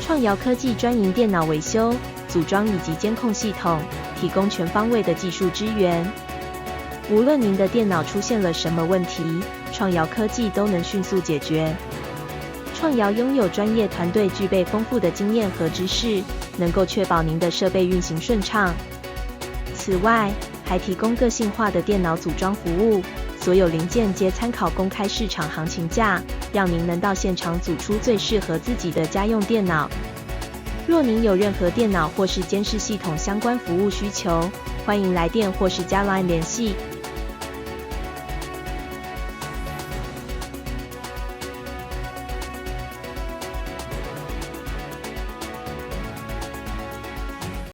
创瑶科技专营电脑维修、组装以及监控系统，提供全方位的技术支援。无论您的电脑出现了什么问题，创瑶科技都能迅速解决。创瑶拥有专业团队，具备丰富的经验和知识，能够确保您的设备运行顺畅。此外，还提供个性化的电脑组装服务，所有零件皆参考公开市场行情价，让您能到现场组出最适合自己的家用电脑。若您有任何电脑或是监视系统相关服务需求，欢迎来电或是加 LINE 联系。